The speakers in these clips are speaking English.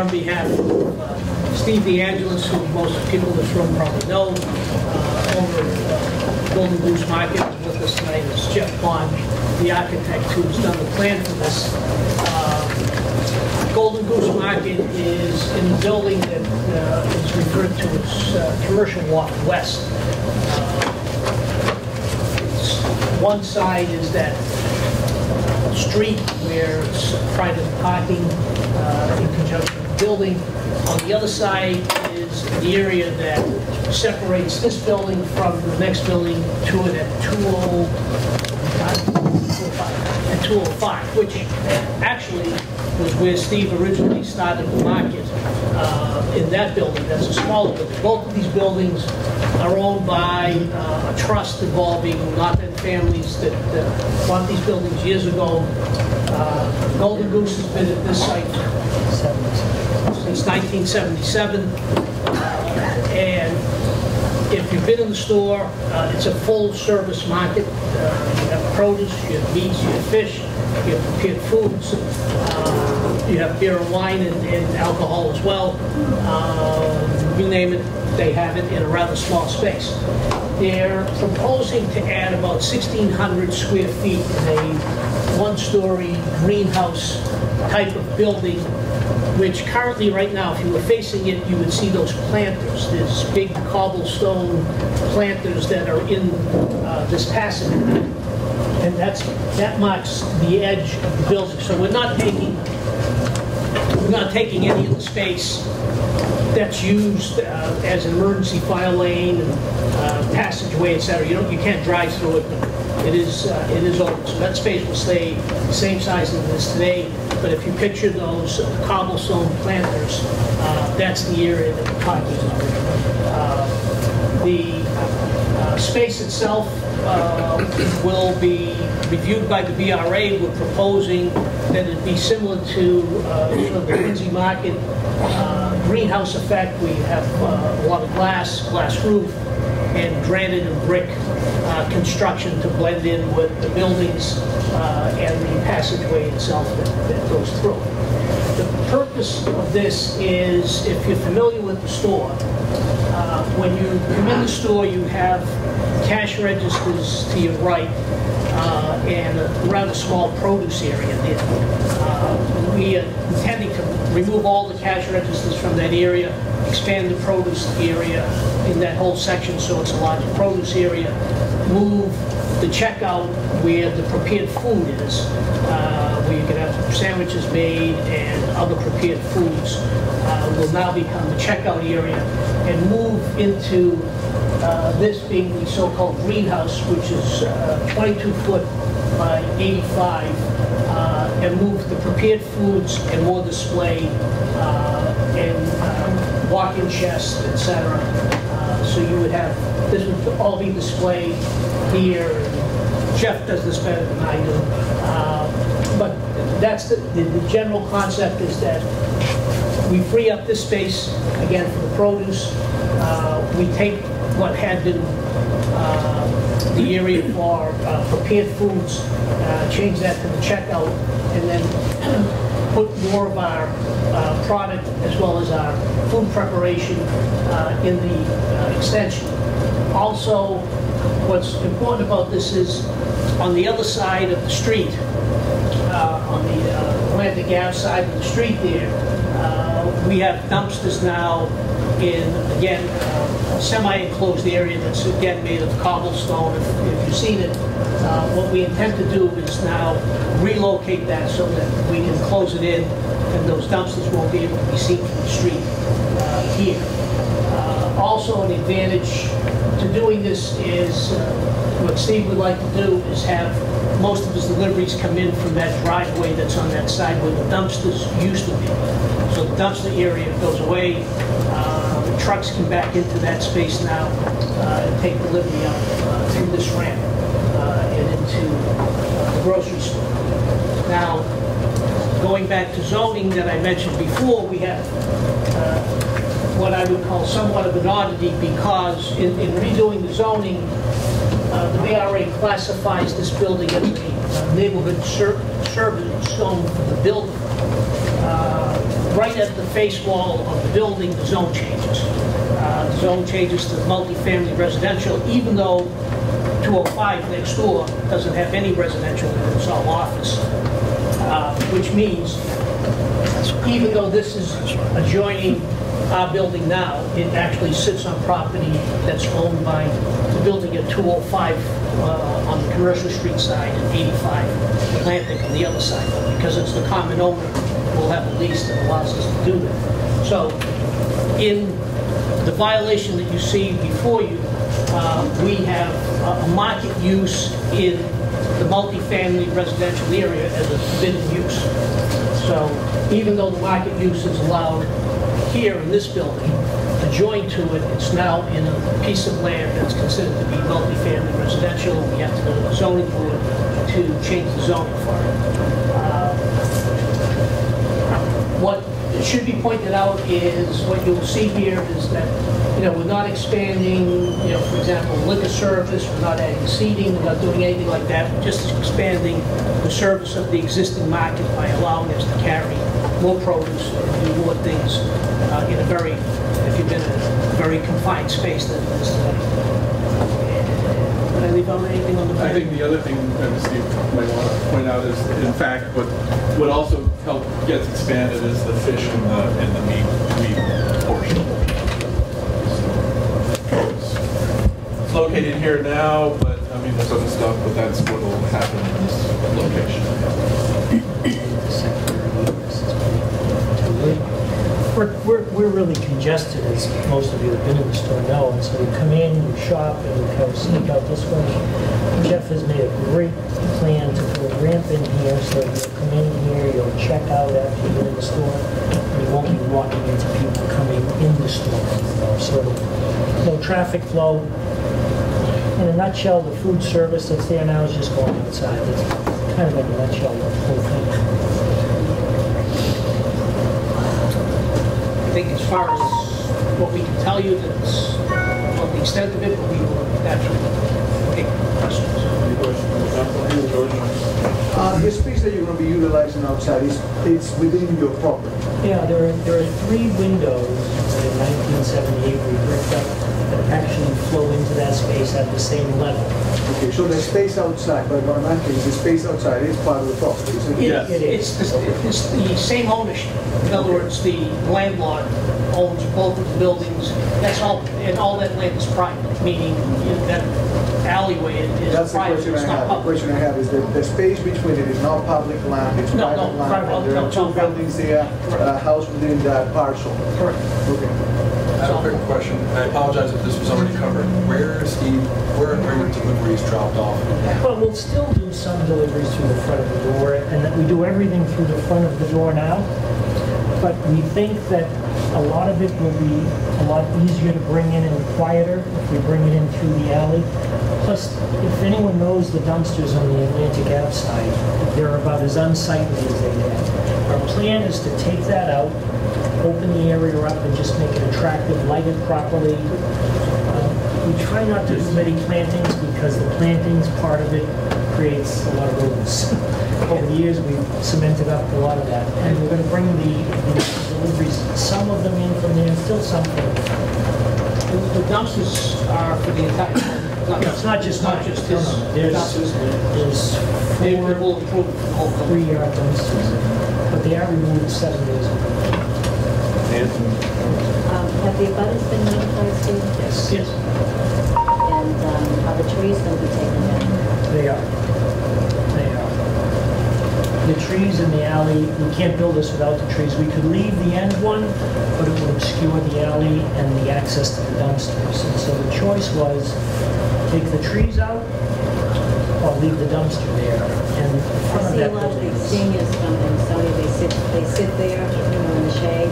on behalf of Steve DeAngelis, who most people in this room probably know, owner of Golden Goose Market. With us tonight is Jeff Bond, the architect who's done the plan for this. Golden Goose Market is in the building that is referred to as Commercial Walk West. One side is that street where it's private parking in conjunction with the building. On the other side is the area that separates this building from the next building to it at 205, which actually was where Steve originally started the market in that building. That's a smaller building. Both of these buildings are owned by a trust involving North End families that bought these buildings years ago. Golden Goose has been at this site since 1977. And if you've been in the store, it's a full-service market. You have produce, you have meats, you have fish, you have prepared foods, you have beer and wine and alcohol as well. You name it, they have it in a rather small space. They're proposing to add about 1,600 square feet in a one-story greenhouse type of building, which currently right now, if you were facing it, you would see those planters. There's big cobblestone planters that are in this passage. And that marks the edge of the building. So we're not taking any of the space that's used as an emergency fire lane and passageway, etc. You can't drive through it, but it is open. So that space will stay the same size as it is today. But if you picture those cobblestone planters, that's the area that we're talking about. The space itself will be reviewed by the BRA. We're proposing that it be similar to the Quincy Market greenhouse effect. We have a lot of glass roof, and granite and brick construction to blend in with the buildings and the passageway itself that goes through. The purpose of this is, if you're familiar with the store, when you come in the store, you have cash registers to your right and a rather small produce area there. We are intending to remove all the cash registers from that area, expand the produce area in that whole section so it's a larger produce area, move the checkout where the prepared food is, where you can have sandwiches made and other prepared foods, will now become the checkout area, and move into this being the so-called greenhouse, which is 22 foot by 85, and move the prepared foods and more display and walk-in chests, etc. So you would have, this would all be displayed here. Jeff does this better than I do. But that's the general concept, is that we free up this space, again, for the produce. We take what had been the area for prepared foods, change that to the checkout, and then put more of our product as well as our food preparation in the extension. Also, what's important about this is on the other side of the street, on the Atlantic Ave side of the street there, we have dumpsters now in, again, a semi-enclosed area that's, again, made of cobblestone. If you've seen it, what we intend to do is now relocate that so that we can close it in and those dumpsters won't be able to be seen from the street here. Also, an advantage to doing this is what Steve would like to do is have most of his deliveries come in from that driveway that's on that side where the dumpsters used to be. So the dumpster area goes away. The trucks can back into that space now and take delivery up through this ramp and into the grocery store. Now, going back to zoning that I mentioned before, we have what I would call somewhat of an oddity, because in redoing the zoning, the BRA classifies this building as a neighborhood service zone for the building. Right at the face wall of the building, the zone changes. The zone changes to multifamily residential, even though 205 next door doesn't have any residential, it's all office. Which means, even though this is adjoining our building now, it actually sits on property that's owned by the building at 205 on the Commercial Street side and 85 Atlantic on the other side. Because it's the common owner, we'll have a lease that allows us to do that. So, in the violation that you see before you, we have a market use in the multifamily residential area as a forbidden use. So even though the market use is allowed here in this building, adjoined to it, it's now in a piece of land that's considered to be multifamily residential. We have to go to the zoning board to change the zoning for it. What should be pointed out is what you'll see here is that, we're not expanding, for example, liquor service, we're not adding seating, we're not doing anything like that. We're just expanding the service of the existing market by allowing us to carry more produce and do more things in a very, if you've been in a very confined space than it is today. Did I leave out anything on the back? I think the other thing that Steve might want to point out is, in fact, what also gets expanded is the fish and the meat portion. It's located here now, but I mean, there's other stuff, but that's what will happen in this location. We're really congested, as most of you have been in the store know, and so you come in, you shop, and you kind of sneak out this way. Jeff has made a great plan to put a ramp in here, so you'll come in here, you'll check out after you've been in the store, and you won't be walking into people coming in the store anymore. So no traffic flow. In a nutshell, the food service that's there now is just going outside. That's kind of in a nutshell the whole thing. I think as far as what we can tell you, that's on the extent of it, but we will naturally take questions. Any questions? George? The space that you're going to be utilizing outside is within your property. Yeah, there are 3 windows that in 1978 we bricked up that actually flow into that space at the same level. Okay, so the space outside, but in that case, the space outside is part of the property, isn't it? Yes. It's the same ownership. In other words, the landlord owns both of the buildings. That's all, and all that land is private, meaning that alleyway is That's the private. question I It's not have. The public. question I have is that the space between it is not public land, it's No, private land. private, and there no, are 2 no, private. buildings there, a house within that parcel. Correct. Okay. I have a quick question. I apologize if this was already covered. Where are your deliveries dropped off? Well, we'll still do some deliveries through the front of the door, and that we do everything through the front of the door now. But we think that a lot of it will be a lot easier to bring in and quieter if we bring it in through the alley. Plus, if anyone knows the dumpsters on the Atlantic Ave side, they're about as unsightly as they get. Our plan is to take that out, open the area up, and just make it attractive, light it properly. We try not to do many plantings because the plantings part of it creates a lot of rodents. Over the years, we've cemented up a lot of that. And we're going to bring the deliveries, some of them in from there, still some from The dumpsters are for the entire. It's not just not mine. just his. There's They 4 will improve the whole building. 3-yard dumpsters, but they are removed 7 days ago. Have the abutters been notified, Steve? Yes. Yes. And are the trees going to be taken down? They are. They are. The trees in the alley, we can't build this without the trees. We could leave the end one, but it would obscure the alley and the access to the dumpsters. And so the choice was take the trees out or leave the dumpster there. And in front I of see a that lot of building these is- seniors coming, so they sit there, in the shade.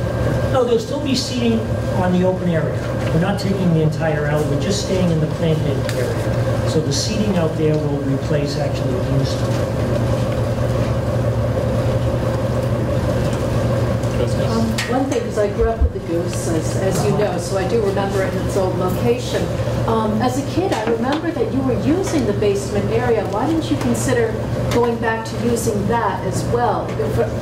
No, there'll still be seating on the open area. We're not taking the entire alley, we're just staying in the planted area. So the seating out there will replace actually the in-store. One thing is I grew up with the Goose, as you know, so I do remember it in its old location. As a kid, I remember that you were using the basement area. Why didn't you consider going back to using that as well.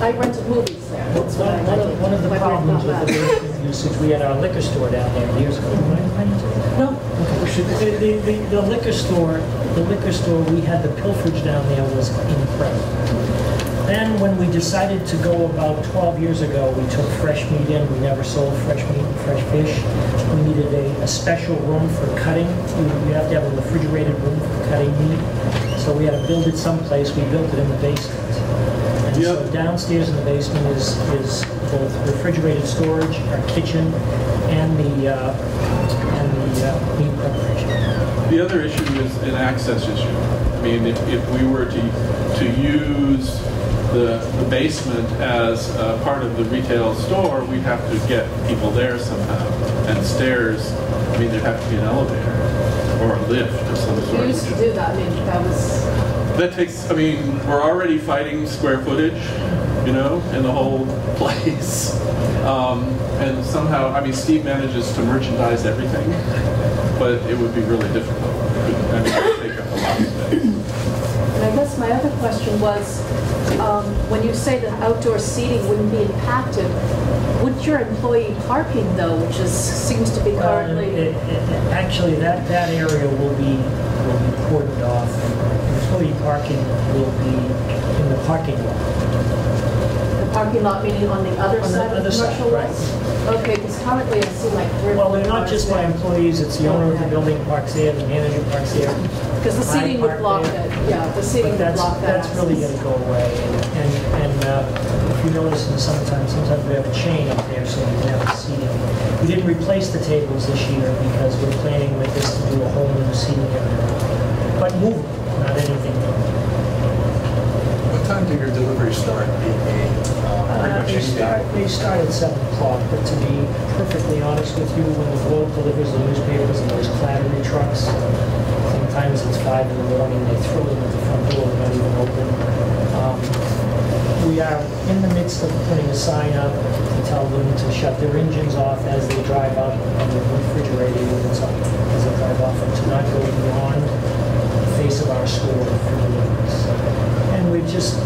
I rented movies there. That's what I rented. One of the My brain problems got with the that. basement usage, we had our liquor store down there years ago. No, the liquor store, we had the pilferage down there was incredible. Then when we decided to go about 12 years ago, we took fresh meat in. We never sold fresh meat and fresh fish. We needed a special room for cutting. You have to have a refrigerated room for cutting meat. So we had to build it someplace. We built it in the basement. And so downstairs in the basement is both refrigerated storage, our kitchen, and the meat preparation. The other issue is an access issue. I mean, if we were to use the basement as part of the retail store, we'd have to get people there somehow. And stairs, I mean, there'd have to be an elevator or a lift of some sort. We used to do that. I mean, That takes, I mean, we're already fighting square footage, you know, in the whole place. And somehow, I mean, Steve manages to merchandise everything, but it would be really difficult. I mean, it would take up a lot of space. And I guess my other question was, when you say that outdoor seating wouldn't be impacted, would your employee parking though, which seems to be currently... Actually, that area will be cordoned off. Employee parking will be in the parking lot. The parking lot meaning on the other On the side of the other side, commercial right. lots? Okay, because currently I see like 3 or 4 Well, they're not cars just my there. employees, it's the owner of the building parks there, the manager parks there. Because the I seating would park block there. that, yeah, the seating But would block that that's really access. going to go away. And if you notice in the summertime, sometimes we have a chain up there so we can have the seating. We didn't replace the tables this year because we're planning with this to do a whole new seating area. But movable, not anything new. What time do your deliveries start being made? Pretty much any day. They start at 7 o'clock, but to be perfectly honest with you, when the Globe delivers the newspapers and those clattery trucks, sometimes it's 5 in the morning, they throw them at the front door, not even open. We are in the midst of putting a sign up to tell them to shut their engines off as they drive out and the refrigerator units up as they drive off and to not go beyond the face of our store for deliveries. And we've just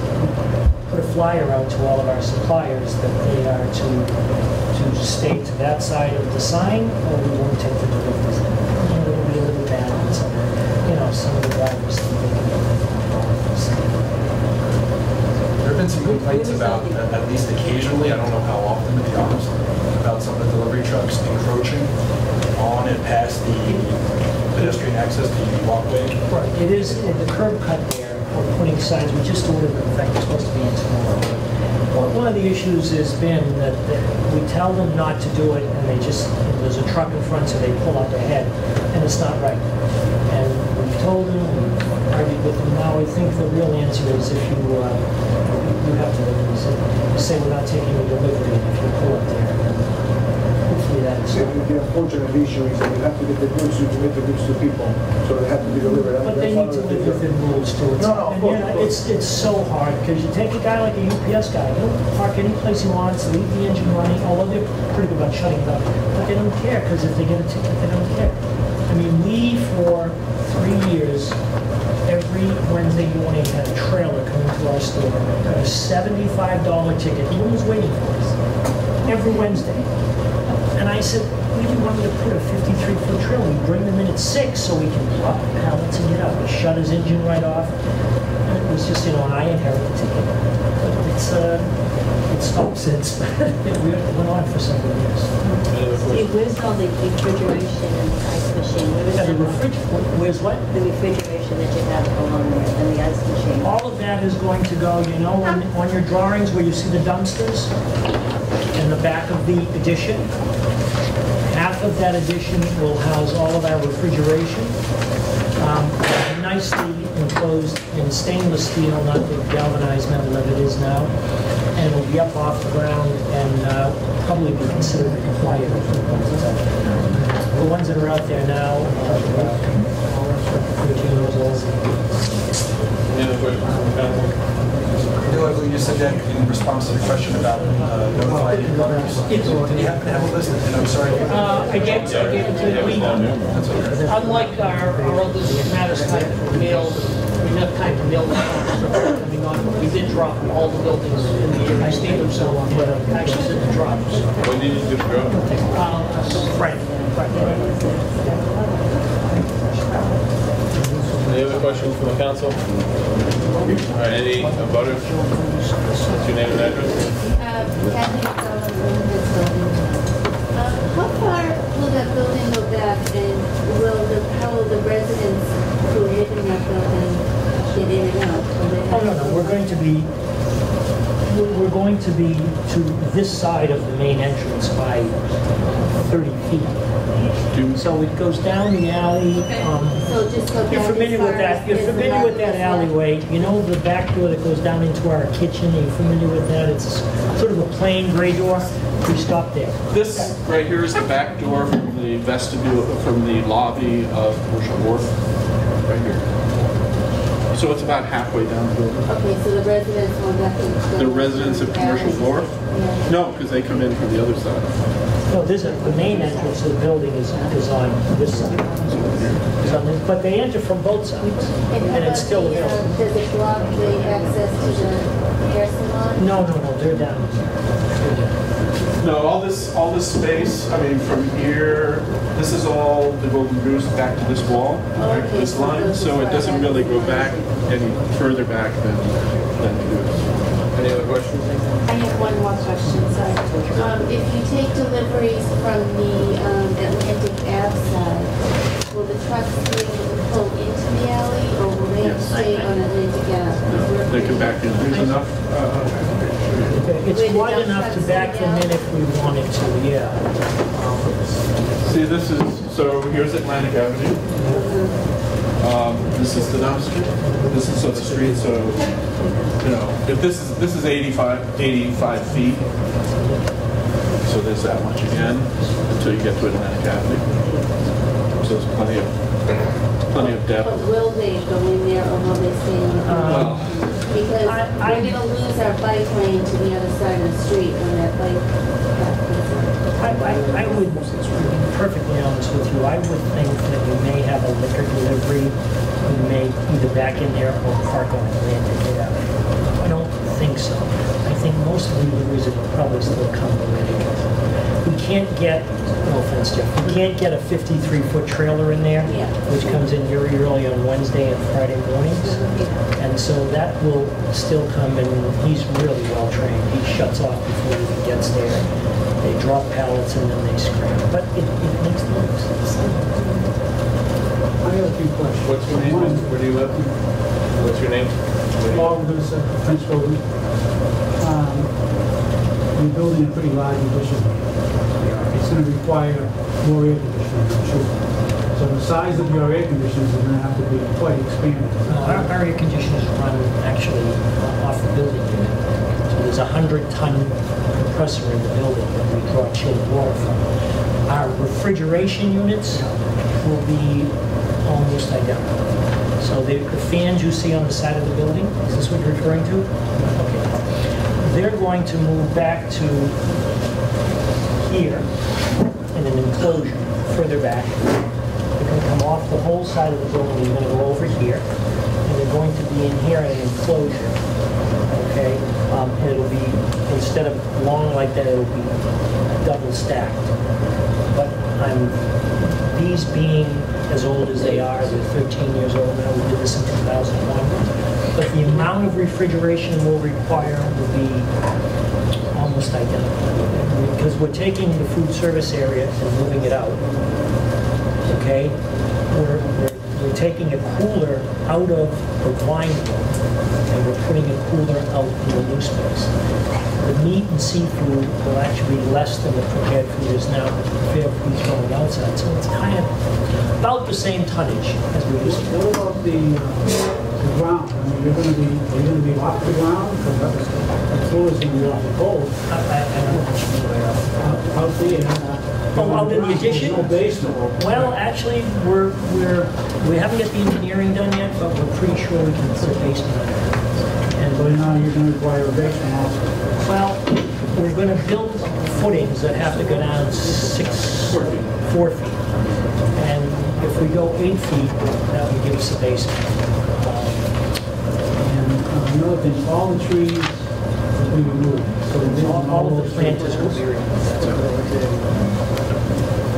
put a flyer out to all of our suppliers that they are to stay to that side of the sign or we won't take the deliveries. And it'll be a little bad on some, some of the drivers think they can There have been some complaints about, at least occasionally, I don't know how often to be honest, about some of the delivery trucks encroaching on and past the pedestrian access, the walkway. Right, it is the curb cut there, we're putting signs, we just ordered them, in fact, it's supposed to be in tomorrow. Well, one of the issues has been that we tell them not to do it, and they just, there's a truck in front, so they pull out their head, and it's not right. And we've told them, we've argued with them, now I think the real answer is if you have deliveries, you say we're not taking a delivery, if you pull up there, hopefully that's... So the unfortunate issue is that you have to get the goods, you give the goods to people, so they have to be delivered. But they need to live within rules too. No, of course. It's so hard, because you take a guy like a UPS guy, he'll park any place he wants, leave the engine running, although they're pretty good about shutting it up, but they don't care, because if they get a ticket, they don't care. I mean, we, for 3 years, every Wednesday morning had a trailer come into our store, got a $75 ticket, no one was waiting for us, every Wednesday. And I said, we didn't want me to put a 53-foot trailer. We bring them in at 6 so we can drop the pallets and get out. We shut his engine right off. And it was just, I inherited the ticket. But it stopped since. It went on for several years. Steve, where's all the refrigeration and the ice machine? Where is Yeah, the that? where's what? The refrigeration that you have along there and the ice machine. All of that is going to go, on your drawings where you see the dumpsters in the back of the addition. Half of that addition will house all of our refrigeration, nicely enclosed in stainless steel, not the galvanized metal that it is now, and it'll be up off the ground and probably be considered quiet. The ones that are out there now are 13 years old. Any other questions from the panel? Neil, I believe you said that in response to the question about notified butters. Did you happen to have a list? And I'm sorry. I gave it to you. Unlike our other matters type of mail, enough time to build it. We did drop all the buildings in the area, state themselves, actually said the drops. When did you just go? Right. Any other questions from the council? All right, any butters? What's your name and address? How far will that building go back, and how will the residents who live in that building get in and out? Oh, no, we're going to be to this side of the main entrance by 30 feet. So it goes down the alley. So just go You're back familiar as with far that. as You're there's a familiar with that market alleyway. You know the back door that goes down into our kitchen. Are you familiar with that? It's sort of a plain gray door. We stop there. This right here is the back door from the vestibule, from the lobby of Commercial Wharf, right here. So it's about halfway down the building. Okay, so the residents will have to go. The residents of Commercial Wharf? Yeah. No, because they come in from the other side. No, the main entrance to the building is on this side. Is on this, but they enter from both sides, and it's still available. Does it block the access to the hair salon? No, they're down. They're down. No, all this space, I mean, from here, this is all the Golden Goose back to this wall, Okay, this so line, goes so as it doesn't far really back go as back any further back than Goose. Any other questions? I have one more question, sorry. If you take deliveries from the Atlantic Ave side, will the trucks be able to pull into the alley, or will they Yes. stay on Atlantic Ave? They come back in, there's enough, It's wide enough to back them in if we wanted to, yeah. see, this is, so here's Atlantic Avenue. This is the dumpster. This is the street, so, you know, if this is 85 feet, so there's that much again, until you get to Atlantic Avenue. So there's plenty of depth. But will they go in there, or will they stay in the Well, Because we're going to lose our bike lane to the other side of the street when that bike path goes in. I would, to be perfectly honest with you, I would think that we may have a liquor delivery. We may either back in there or park on Atlantic Ave. I don't think so. I think most of the deliveries will probably still come to Atlantic. We can't get, no offense, Jeff, we can't get a 53-foot trailer in there, Yeah. which comes in very early on Wednesday and Friday mornings. And so that will still come, and he's really well trained. He shuts off before he even gets there. They drop pallets and then they scram. But it makes no sense. I have a few questions. what's your name? Where do you live? What's your name? Paul, this is French building. You're building a pretty large addition. It's going to require more air conditioning, I'm sure. So the size of your air conditioners is going to have to be quite expanded. Our air conditioners run actually off the building unit. So there's a 100-ton compressor in the building that we draw chilled water from. Our refrigeration units will be almost identical. So the fans you see on the side of the building, is this what you're referring to? Okay. They're going to move back to here in an enclosure further back. They're going to come off the whole side of the building. They're going to go over here, and they're going to be in here in an enclosure. Okay, and it'll be, instead of long like that, it'll be double stacked. But these being as old as they are, they're 13 years old now. We did this in 2001. But the amount of refrigeration we'll require will be almost identical, because we're taking the food service area and moving it out. Okay, we're taking a cooler out of the wine room and we're putting a cooler out in the new space. The meat and seafood will actually be less than the prepared food is now. The prepared food is going outside, so it's kind of about the same tonnage as we used to. What about the ground? I mean, are you going to be off the ground? Because the floor is going to be off the cold. I don't know what you mean by that. How's the Oh, out in the addition? No basement. Well, actually, we haven't got the engineering done yet, but we're pretty sure we can put a basement on it. And But now you're going to require a basement also. well, we're going to build footings that have to go down 4 feet. And if we go 8 feet, that would give us a basement. And another thing, all the trees will be removed. So there's All of the planters will be removed. That's correct.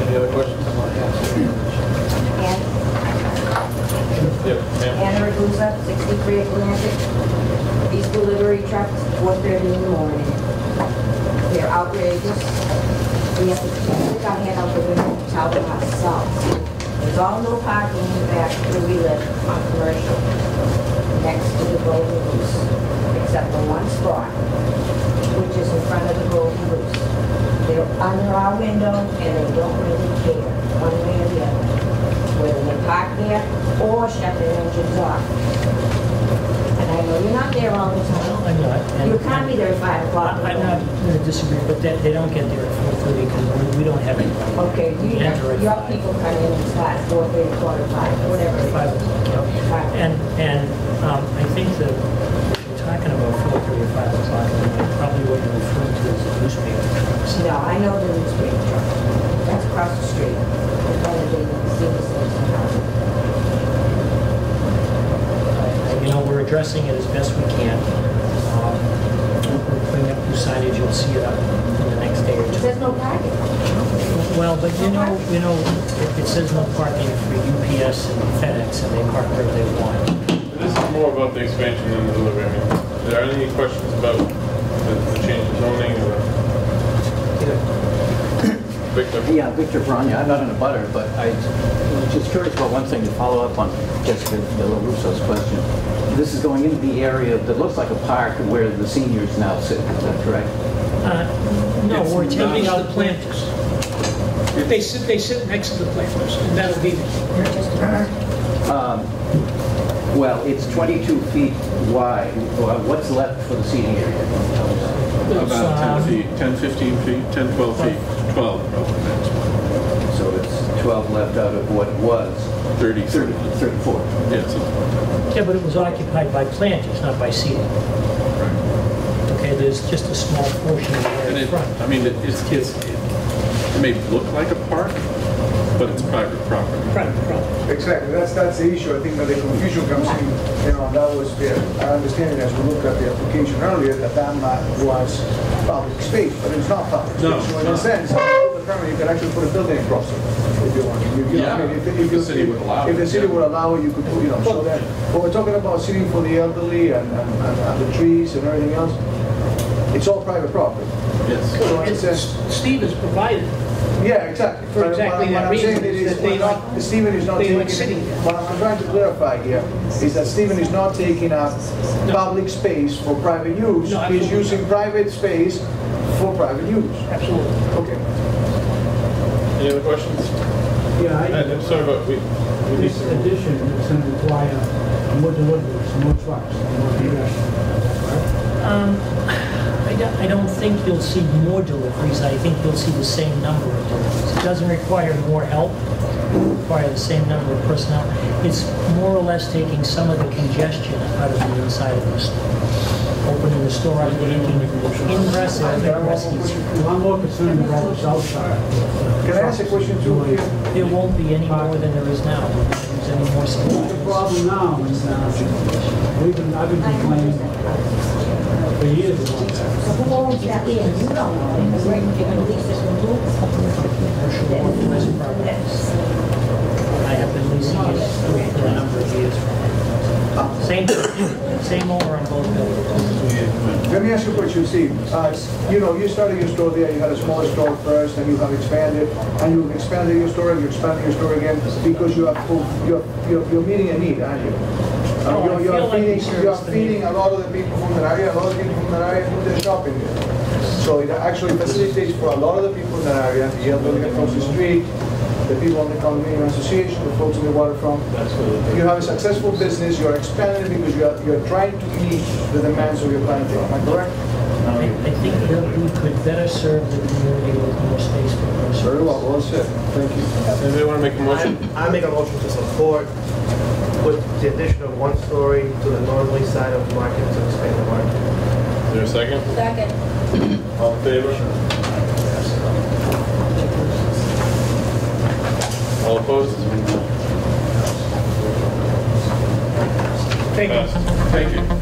Any other questions? Anna Goose, 63 Atlantic. These delivery trucks, 4:30 in the morning. They're outrageous. We have to stick our head out the window to tell them ourselves. There's all no parking in the back where we live on Commercial, next to the Golden Goose, except for one spot, which is in front of the Golden Goose. They're under our window and they don't really care, one way or the other, whether they park there or shut their engines off. And I know you're not there all the time. I'm not. And- You can't be there at 5 o'clock. I'm not going to disagree, but they don't get there at 4:30 because we don't have any. Okay, you Enter at your 5. people come in and start 4:30, 4:45, whatever. it is. 5 o'clock, yeah. Five. And I think that if you're talking about 4:30 or 5 o'clock, then probably what you're referring to is the newspaper trucks. No, I know the newspaper truck. That's across the street. It's on the day that the city station house. You know, we're addressing it as best we can. We're putting up new signage, you'll see it up in the next day or It two. says no parking. Well, but you know, it says no parking for UPS and FedEx, and they park wherever they want. This is more about the expansion than the delivery. I mean, are there any questions about the change in zoning or? Victor? Yeah, Victor Branya. I'm not in a butter, but I was just curious about one thing to follow up on Jessica De La Russo's question. This is going into the area that looks like a park where the seniors now sit. Is that correct? No, It's we're not- taking These are out the planters. They sit next to the planters, and that'll be there. Well, it's 22 feet wide. What's left for the seating area? About 10 feet, 10, 15 feet, 10, 12 feet, 12 probably maximum. So it's 12 left out of what was 30, 34. Yes. Yeah, but it was occupied by planters, not by seating. Okay, there's just a small portion of And there in it, front. I mean, it may look like a park, but it's private property. Private property. Exactly, that's the issue. I think that the confusion comes in, and that was, I understand as we looked at the application earlier, that lot was public space, but it's not public space. No, So in no. a sense, with the permit, you can actually put a building across it, if you want. Yeah, if the city would allow If it, the city yeah. would allow it, you could put, so that, but we're talking about sitting for the elderly and the trees and everything else. It's all private property. Yes. So in a And sense, Steve has provided, yeah, exactly. For But exactly what that I'm saying reason, is that they not- like- Stephen is not they like taking, sitting there. what I'm trying to clarify here is that Stephen is not taking up No. public space for private use. No, He's absolutely. using private space for private use. absolutely. Okay. Any other questions? Yeah, I'm sorry, but we need this to. addition is going to require more deliveries, more trucks, more congestion. I don't think you'll see more deliveries. I think you'll see the same number of deliveries. It doesn't require more help. It requires the same number of personnel. It's more or less taking some of the congestion out of the inside of the store. Opening the store up, making ingress and egress easier. Well, I'm more concerned about the south side. Can I ask a question too here? There won't be any more than there is now. We won't use any more The space. problem now is I've been complaining for years about that. So who owns that land? You don't know, because right, you're gonna lease it from who? Commercial authorized properties. I have been leasing it for a number of years. Same owner on both buildings. Let me ask you a question, Steve. You started your store there, you had a smaller store first, and you have expanded, and you've expanded your store, and you're expanding your store again, because you're meeting a need, aren't you? No, I feel like we You're service the feeding need. a lot of the people from that area, a lot of people from that area who they're shopping there. So it actually facilitates for a lot of the people in that area, the elderly across the street, the people on the condominium association, the folks in the waterfront. You have a successful business, you're expanding because you're trying to meet the demands of your clientele, am I correct? I think that we could better serve the community with more space for groceries. Very well said. Thank you. Anybody want to make a motion? I make a motion to support with the addition of one story to the northerly side of the market to expand the market. Is there a second? Second. All in favor? All opposed? Thank you. Thank you.